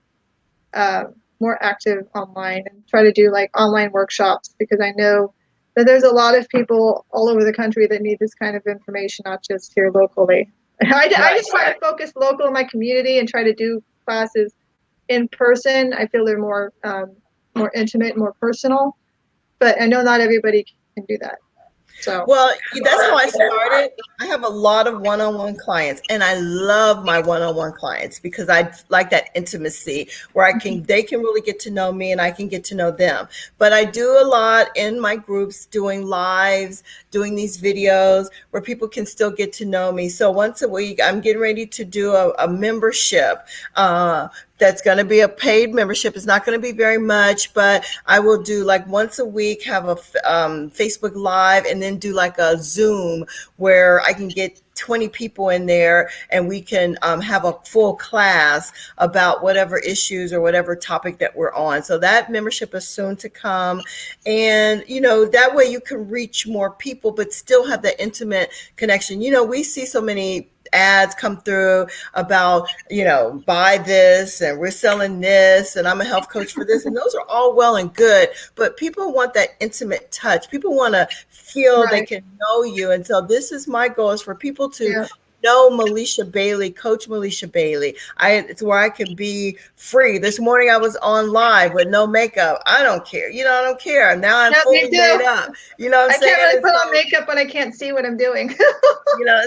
active online and try to do like online workshops, because I know that there's a lot of people all over the country that need this kind of information, not just here locally. I just try to focus local in my community and try to do classes in person. I feel they're more intimate, more personal, but I know not everybody can do that. So well, that's how I started. I have a lot of one-on-one clients, and I love my one-on-one clients because I like that intimacy where they can really get to know me and I can get to know them. But I do a lot in my groups, doing lives, doing these videos where people can still get to know me. So once a week, I'm getting ready to do a membership. That's going to be a paid membership. It's not going to be very much, but I will do like once a week, have a Facebook Live, and then do like a Zoom where I can get 20 people in there and we can have a full class about whatever issues or whatever topic that we're on. So that membership is soon to come. And, that way you can reach more people, but still have the intimate connection. We see so many ads come through about, buy this and we're selling this and I'm a health coach for this. And those are all well and good, but people want that intimate touch. People want to feel they can know you. And so this is my goal, is for people to know Melisha Bailey, Coach Melisha Bailey. It's where I can be free. This morning I was on live with no makeup. I don't care. I don't care. Now I'm fully made up. What I'm saying? I can't really put on makeup when I can't see what I'm doing.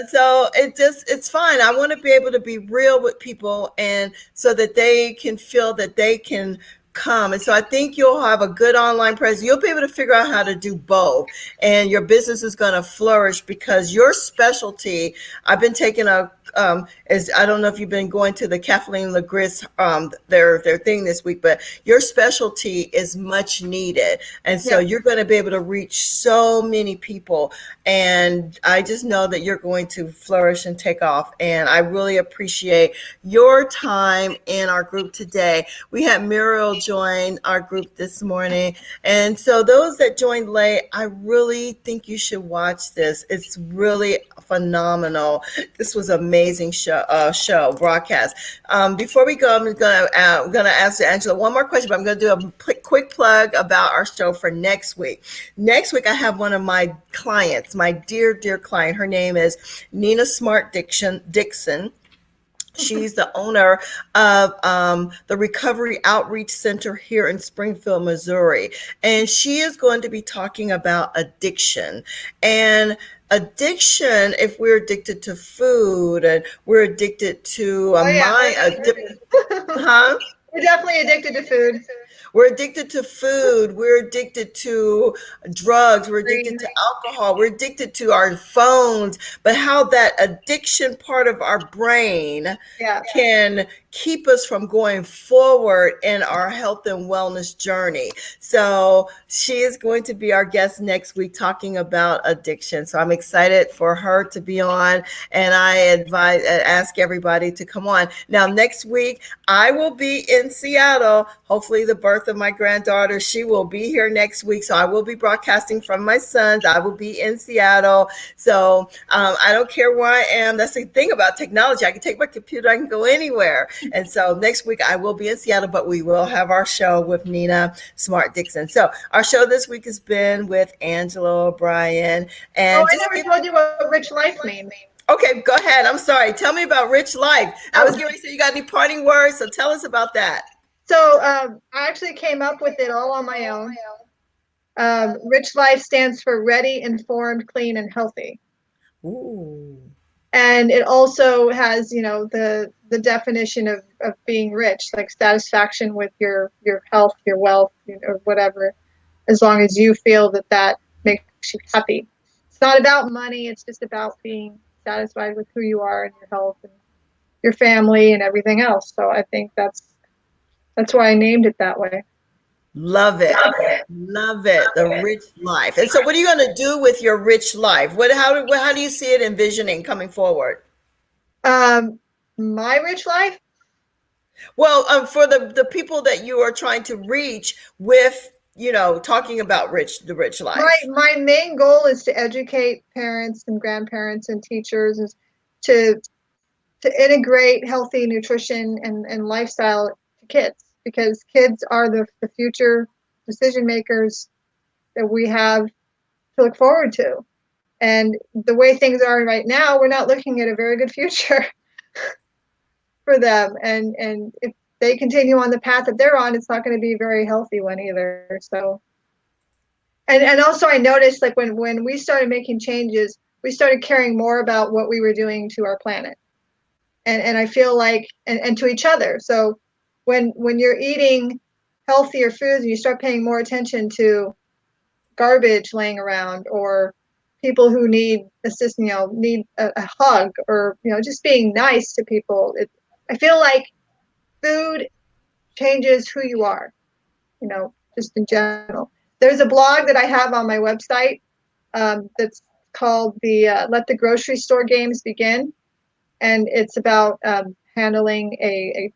So it's fine. I want to be able to be real with people, and so that they can feel that they can come. And so I think you'll have a good online presence. You'll be able to figure out how to do both, and your business is going to flourish because your specialty. I've been taking I don't know if you've been going to the Kathleen Legris, their thing this week, but your specialty is much needed. And so you're going to be able to reach so many people. And I just know that you're going to flourish and take off. And I really appreciate your time in our group today. We had Muriel join our group this morning. And so those that joined late, I really think you should watch this. It's really phenomenal. This was amazing. amazing show broadcast. Before we go, I'm gonna ask Angela one more question, but I'm gonna do a quick plug about our show for next week. Next week, I have one of my clients, my dear client. Her name is Nina Smart Dixon. She's the owner of the Recovery Outreach Center here in Springfield, Missouri. And she is going to be talking about addiction. And addiction, if we're addicted to food and we're addicted to a Oh yeah, mind, huh? we're definitely addicted to food. We're addicted to food. We're addicted to drugs. We're addicted Green. to alcohol. We're addicted to our phones. But how that addiction part of our brain Yeah. can keep us from going forward in our health and wellness journey. So she is going to be our guest next week talking about addiction. So I'm excited for her to be on, and I ask everybody to come on. Now, next week, I will be in Seattle. Hopefully the birth of my granddaughter, she will be here next week. So I will be broadcasting from my son's. I will be in Seattle. So I don't care where I am. That's the thing about technology. I can take my computer. I can go anywhere. And so next week I will be in Seattle, but we will have our show with Nina Smart Dixon. So our show this week has been with Angela O'Brien. And I never told you what rich life means. Okay, go ahead. I'm sorry. Tell me about rich life. I was getting ready to say, you got any parting words? So tell us about that. So I actually came up with it all on my own. Rich life stands for ready, informed, clean, and healthy. Ooh. And it also has, the definition of being rich, like satisfaction with your health, your wealth, or whatever, as long as you feel that makes you happy. It's not about money. It's just about being satisfied with who you are and your health and your family and everything else. So I think that's why I named it that way. Love it. Love it. The rich life. And so what are you going to do with your rich life? How do you see it envisioning coming forward? My rich life? Well, for the people that you are trying to reach with, talking about the rich life. My main goal is to educate parents and grandparents and teachers, is to integrate healthy nutrition and lifestyle to kids, because kids are the future decision makers that we have to look forward to. And the way things are right now, we're not looking at a very good future for them. And if they continue on the path that they're on, it's not going to be a very healthy one either. So, and also I noticed, like, when we started making changes, we started caring more about what we were doing to our planet. And I feel like, and to each other. So when you're eating healthier foods and you start paying more attention to garbage laying around, or people who need assistance, need a hug, or just being nice to people, I feel like food changes who you are, just in general. There's a blog that I have on my website that's called the Let the Grocery Store Games Begin. And it's about handling a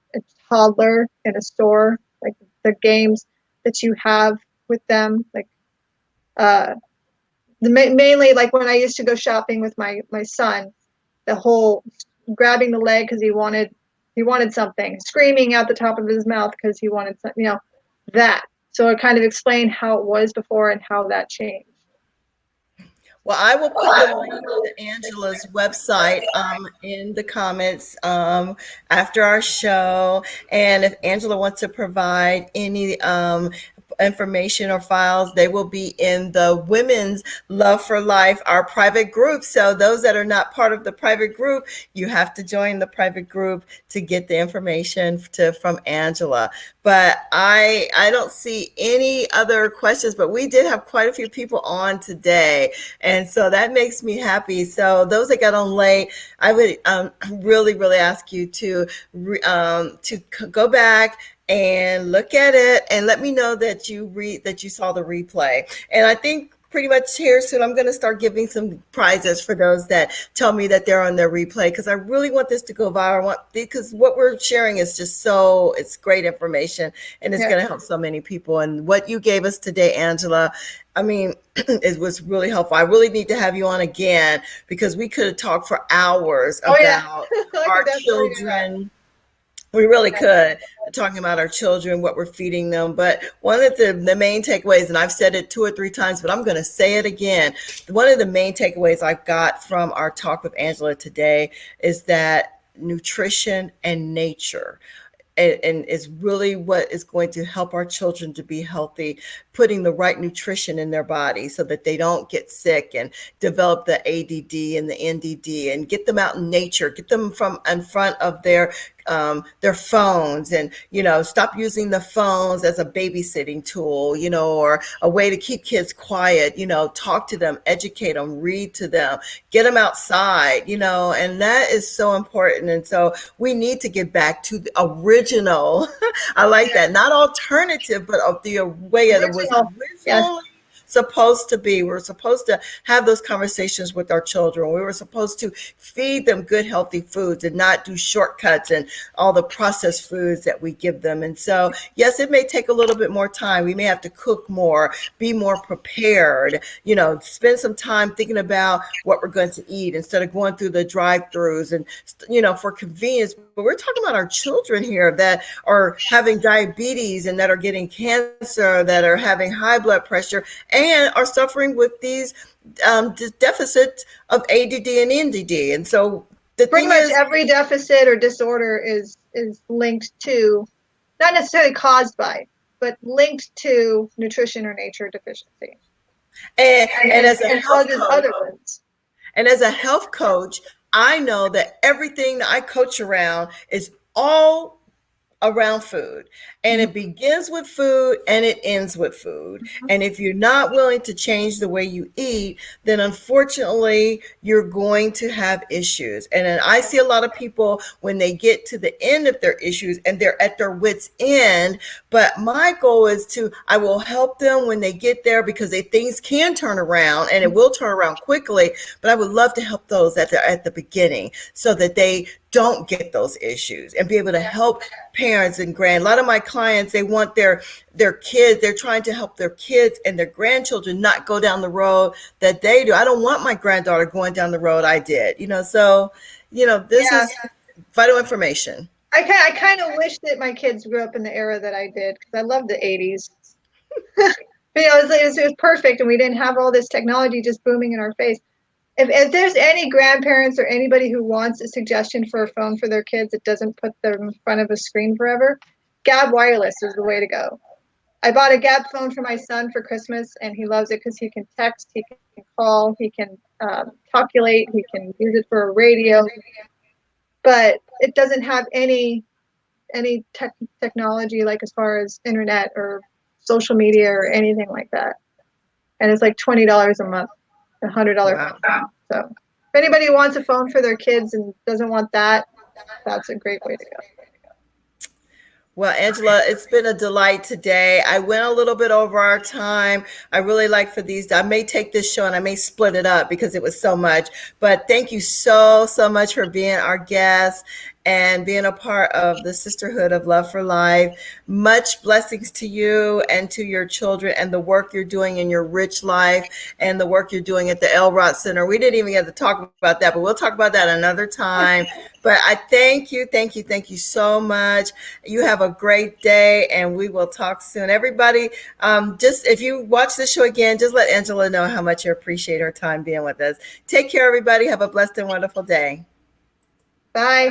toddler in a store, like the games that you have with them, like mainly like when I used to go shopping with my son, the whole grabbing the leg because he wanted something, screaming out the top of his mouth because he wanted something, that. So it kind of explained how it was before and how that changed. Well, I will put the link to Angela's website in the comments after our show. And if Angela wants to provide any information or files, they will be in the Women's Love for Life, our private group. So those that are not part of the private group, you have to join the private group to get the information from Angela. But I don't see any other questions, but we did have quite a few people on today. And so that makes me happy. So those that got on late, I would really, really ask you to go back and look at it and let me know that you saw the replay. And I think pretty much here soon. I'm going to start giving some prizes for those that tell me that they're on their replay because I really want this to go viral. Because what we're sharing is just so it's great information and it's Yeah. going to help so many people. And what you gave us today, Angela, I mean, it was really helpful. I really need to have you on again because we could have talked for hours Oh yeah. about I could our definitely do that. children. We really could, talking about our children, what we're feeding them. But one of the main takeaways, and I've said it 2 or 3 times, but I'm going to say it again. One of the main takeaways I got from our talk with Angela today is that nutrition and nature and is really what is going to help our children to be healthy, putting the right nutrition in their body so that they don't get sick and develop the ADD and the NDD, and get them out in nature, get them from in front of their phones, and stop using the phones as a babysitting tool, or a way to keep kids quiet. Talk to them, educate them, read to them, get them outside, and that is so important. And so we need to get back to the original. I like that, not alternative, but of the way it was Original. Yes. originally supposed to be. We're supposed to have those conversations with our children. We were supposed to feed them good, healthy foods and not do shortcuts and all the processed foods that we give them. And so, yes, it may take a little bit more time. We may have to cook more, be more prepared, spend some time thinking about what we're going to eat instead of going through the drive-throughs and, for convenience. But we're talking about our children here that are having diabetes and that are getting cancer, that are having high blood pressure, and are suffering with these deficits of ADD and NDD. And so the Pretty thing much is, every deficit or disorder is linked to, not necessarily caused by, but linked to nutrition or nature deficiency, and as a and health causes coach, other ones. I know that everything that I coach around is all around food, and it begins with food and it ends with food. And if you're not willing to change the way you eat, then unfortunately you're going to have issues. And then I see a lot of people when they get to the end of their issues and they're at their wits end. But my goal is I will help them when they get there, because things can turn around and it will turn around quickly. But I would love to help those at the beginning so that they don't get those issues and be able to help parents and a lot of my clients, they want their kids, they're trying to help their kids and their grandchildren not go down the road that they do. I don't want my granddaughter going down the road I did, so this Yeah. is vital information. I kind of wish that my kids grew up in the era that I did, because I love the 80s. But it was perfect, and we didn't have all this technology just booming in our face. If there's any grandparents or anybody who wants a suggestion for a phone for their kids that doesn't put them in front of a screen forever, Gab Wireless is the way to go. I bought a Gab phone for my son for Christmas, and he loves it because he can text, he can call, he can calculate, he can use it for a radio, but it doesn't have any technology, like as far as internet or social media or anything like that. And it's like $20 a month. $100 Wow. phone. So if anybody wants a phone for their kids and doesn't want that, that's a great way to go. Well, Angela, it's been a delight today. I went a little bit over our time. I really like for these. I may take this show and I may split it up because it was so much. But thank you so much for being our guest and being a part of the Sisterhood of Love for Life. Much blessings to you and to your children and the work you're doing in your rich life and the work you're doing at the Elrod Center. We didn't even get to talk about that, but we'll talk about that another time. But I thank you so much. You have a great day, and we will talk soon. Everybody, just if you watch the show again, just let Angela know how much you appreciate her time being with us. Take care, everybody. Have a blessed and wonderful day. Bye.